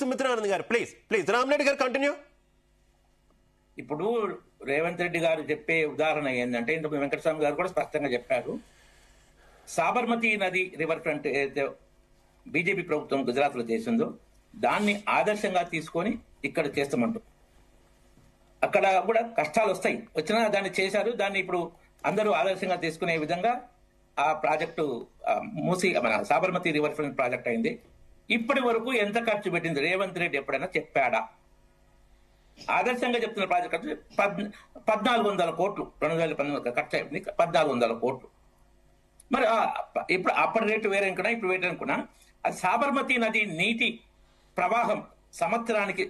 సుమిత్రానంద్ గారు ప్లీజ్ రామరెడ్డి గారు కంటిన్యూ. ఇప్పుడు రేవంత్ రెడ్డి గారు చెప్పే ఉదాహరణ ఏంటంటే ఇంతకు వెంకటస్వామి గారు కూడా స్పష్టంగా చెప్పారు. సాబర్మతి నది రివర్ ఫ్రంట్ ఏదైతే బీజేపీ ప్రభుత్వం గుజరాత్ లో చేసిందో దాన్ని ఆదర్శంగా తీసుకొని ఇక్కడ చేస్తామంటూ, అక్కడ కూడా కష్టాలు వచ్చినా దాన్ని చేశారు. దాన్ని ఇప్పుడు అందరూ ఆదర్శంగా తీసుకునే విధంగా ఆ ప్రాజెక్టు మూసి మన సాబర్మతి రివర్ ఫ్రంట్ ప్రాజెక్ట్ అయింది. ఇప్పటి వరకు ఎంత ఖర్చు పెట్టింది రేవంత్ రెడ్డి ఎప్పుడైనా చెప్పాడా? ఆదర్శంగా చెప్తున్న ప్రాజెక్ట్ ఖర్చు 1400 కోట్లు, 2019 ఖర్చు అయింది 1400 కోట్లు. మరి ఇప్పుడు అప్పటి రేటు వేరే అనుకున్నా, ఇప్పుడు వేరే అనుకున్నా. అది సాబర్మతి నది నీటి ప్రవాహం సంవత్సరానికి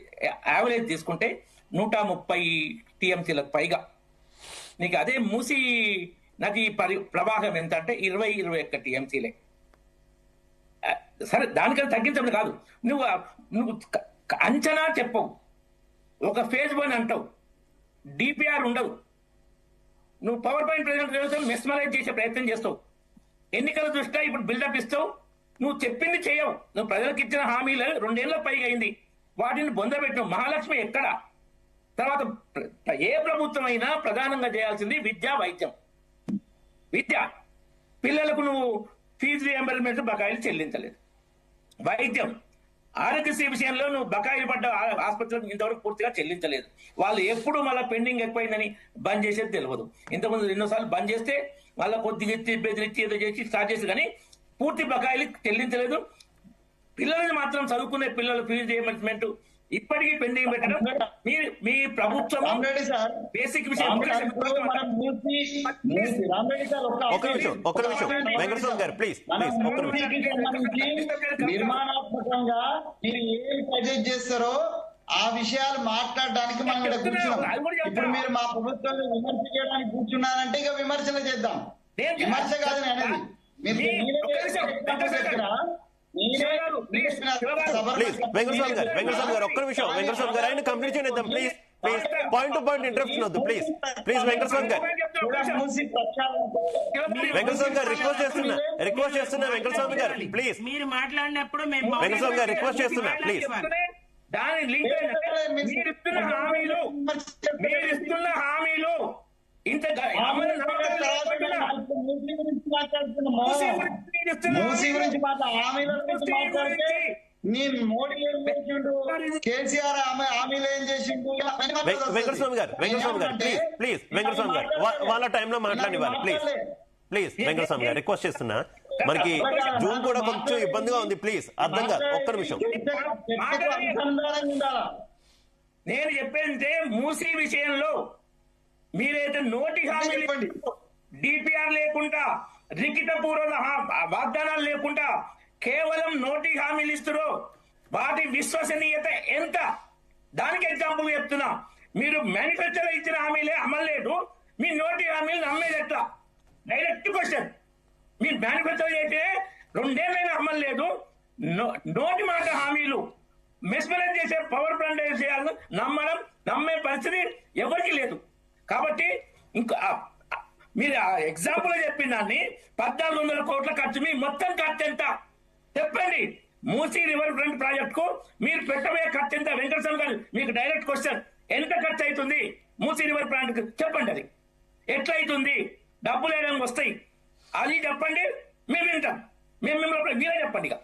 యావరేజ్ తీసుకుంటే 130 టీఎంసీలకు పైగా. నీకు అదే మూసి నది ప్రవాహం ఎంత అంటే 20-21 టీఎంసీలే. సరే, దానికన్నా తగ్గించడం కాదు, నువ్వు అంచనా చెప్పవు, ఒక ఫేజ్ 1 అంటావు, డిపిఆర్ ఉండవు, నువ్వు పవర్ పాయింట్ ప్రెజెంటేషన్ మెస్మరైజ్ చేసే ప్రయత్నం చేస్తావు, ఎన్నికల దృష్ట్యా ఇప్పుడు బిల్డప్ ఇస్తావు, నువ్వు చెప్పింది చేయవు. నువ్వు ప్రజలకు ఇచ్చిన హామీలు 2 ఏళ్ల పైగా అయింది, వాటిని బొందబెట్టావు. మహాలక్ష్మి ఎక్కడ? తర్వాత ఏ ప్రభుత్వం అయినా ప్రధానంగా చేయాల్సింది విద్య, వైద్యం. విద్య, పిల్లలకు నువ్వు ఫీజు రియంబర్స్మెంట్ బకాయిలు చెల్లించలేదు. వైద్యం, ఆరోగ్యశ్రీ విషయంలో నువ్వు బకాయిలు పడ్డ ఆసుపత్రులకు ఇంతవరకు పూర్తిగా చెల్లించలేదు. వాళ్ళు ఎప్పుడు మళ్ళీ పెండింగ్ ఎక్కువైందని బంద్ చేసేది తెలియదు. ఇంతకుముందు 2 సార్లు బంద్ చేస్తే మళ్ళీ కొద్దిగా బెదిరించి ఏదో చేసి స్టార్ట్ చేసి కానీ పూర్తి బకాయిలు చెల్లించలేదు. పిల్లలని మాత్రం చదువుకునే పిల్లలు ఫీజు రియంబర్స్మెంట్ ఇప్పటికీ పెండింగ్ పెట్టడం మీ ప్రభుత్వం బేసిక్ విషయం. నిర్మాణాత్మకంగా మీరు ఏం సజెస్ట్ చేస్తారో ఆ విషయాలు మాట్లాడడానికి మనం ఇక్కడ కూర్చున్నాం. ఇప్పుడు మీరు మా ప్రభుత్వాన్ని విమర్శ చేయడానికి కూర్చున్నారంటే ఇక విమర్శలు చేద్దాం. విమర్శ కాదు అనేది. వెంకటస్వామి గారు ఒక్క నిమిషం. వెంకటస్వామి గారు ఆయన కంప్లీట్ చేద్దాం please. Point to point interruption వద్దు ప్లీజ్. వెంకటస్వామి గారు రిక్వెస్ట్ చేస్తున్నా వెంకటస్వామి గారు ప్లీజ్. మీరు మాట్లాడినప్పుడు వెంకటస్వామి గారు రిక్వెస్ట్ చేస్తున్నా ప్లీజ్. దాని లింక్ మీరిస్తున్న హామీలు ఇంత కేసీఆర్ హామీలు ఏం చేసిండు? వెంకటస్వామి గారు ప్లీజ్ వెంకటస్వామి గారు వాళ్ళ టైంలో మాట్లాడివ్వాలి ప్లీజ్. వెంకటస్వామి గారు రిక్వెస్ట్ చేస్తున్నా, మనకి జూన్ కూడా కొంచెం ఇబ్బందిగా ఉంది ప్లీజ్ అర్థం కాదు. ఒక్క నిమిషం. నేను చెప్పేది మూసీ విషయంలో మీరైతే నోటి హామీలు, డిపిఆర్ లేకుండా, లిఖితపూర్వక వాగ్దానాలు లేకుండా కేవలం నోటి హామీలు ఇస్తున్నారు. వాటి విశ్వసనీయత ఎంత? దానికి ఎగ్జాంపుల్ చెప్తున్నా. మీరు మేనిఫెస్టోలో ఇచ్చిన హామీలే అమలు లేదు, మీ నోటి హామీలు నమ్మేది ఎట్లా? Direct question. మీరు మేనిఫెస్టో అయితే 2 ఏళ్ళైనా అమలు లేదు, నోటి మాట హామీలు మెస్మరైజ్ చేసే పవర్ ప్లాంట్ చేయాలని నమ్మే పరిస్థితి ఎవరికి లేదు. కాబట్టి ఇంకా మీరు ఎగ్జాంపుల్ చెప్పిన దాన్ని 1400 కోట్ల ఖర్చు, మీ మొత్తం ఖర్చు ఎంత చెప్పండి. మూసీ రివర్ ఫ్రంట్ ప్రాజెక్ట్ కు మీరు పెట్టబోయే ఖర్చు ఎంత? వెంకటస్వామి గారు మీకు డైరెక్ట్ క్వశ్చన్, ఎంత ఖర్చు అవుతుంది మూసీ రివర్ ఫ్రంట్ చెప్పండి. అది ఎట్లా అవుతుంది? డబ్బులు ఏమైనా వస్తాయి అది చెప్పండి, మేము వింటాం. మేము మిమ్మల్ని మీరే చెప్పండి. ఇక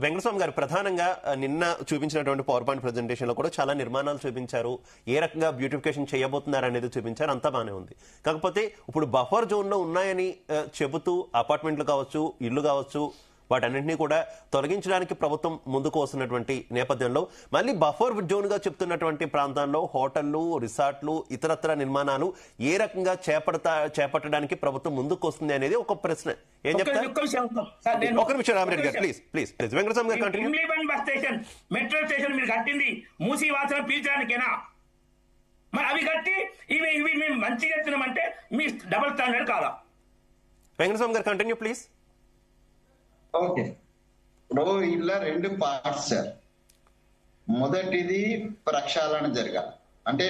వెంకటస్వామి గారు ప్రధానంగా నిన్న చూపించినటువంటి పవర్ పాయింట్ ప్రెజెంటేషన్ లో కూడా చాలా నిర్మాణాలు చూపించారు, ఏ రకంగా బ్యూటిఫికేషన్ చేయబోతున్నారు అనేది చూపించారు, అంతా బానే ఉంది. కాకపోతే ఇప్పుడు బఫర్ జోన్ లో ఉన్నాయని చెబుతూ అపార్ట్మెంట్లు కావచ్చు, ఇళ్లు కావచ్చు, వాటన్నింటినీ కూడా తొలగించడానికి ప్రభుత్వం ముందుకు వస్తున్నటువంటి నేపథ్యంలో మళ్ళీ బఫర్ జోన్ గా చెప్తున్నటువంటి ప్రాంతాల్లో హోటళ్లు, రిసార్ట్లు, ఇతరత్ర నిర్మాణాలు ఏ రకంగా చేపట్టడానికి ప్రభుత్వం ముందుకు వస్తుంది అనేది ఒక ప్రశ్న. ఏం చెప్తారు? ఒక నిమిషం రామరెడ్డి గారు ప్లీజ్. వెంకటస్వామి గారు continue. Bus station, metro station మీరు కట్టింది మూసీ వాసన పీల్చడానికేనా? మరి అవి కట్టి ఇవి మేము మంచిగా ఎత్తున్నామంటే మీ డబుల్ స్టాండర్డ్ కాదా? వెంకటస్వామి గారు కంటిన్యూ ప్లీజ్. ఓకే, ఇప్పుడు ఇలా 2 పార్ట్స్ సార్. మొదటిది ప్రక్షాళన జరగాలి.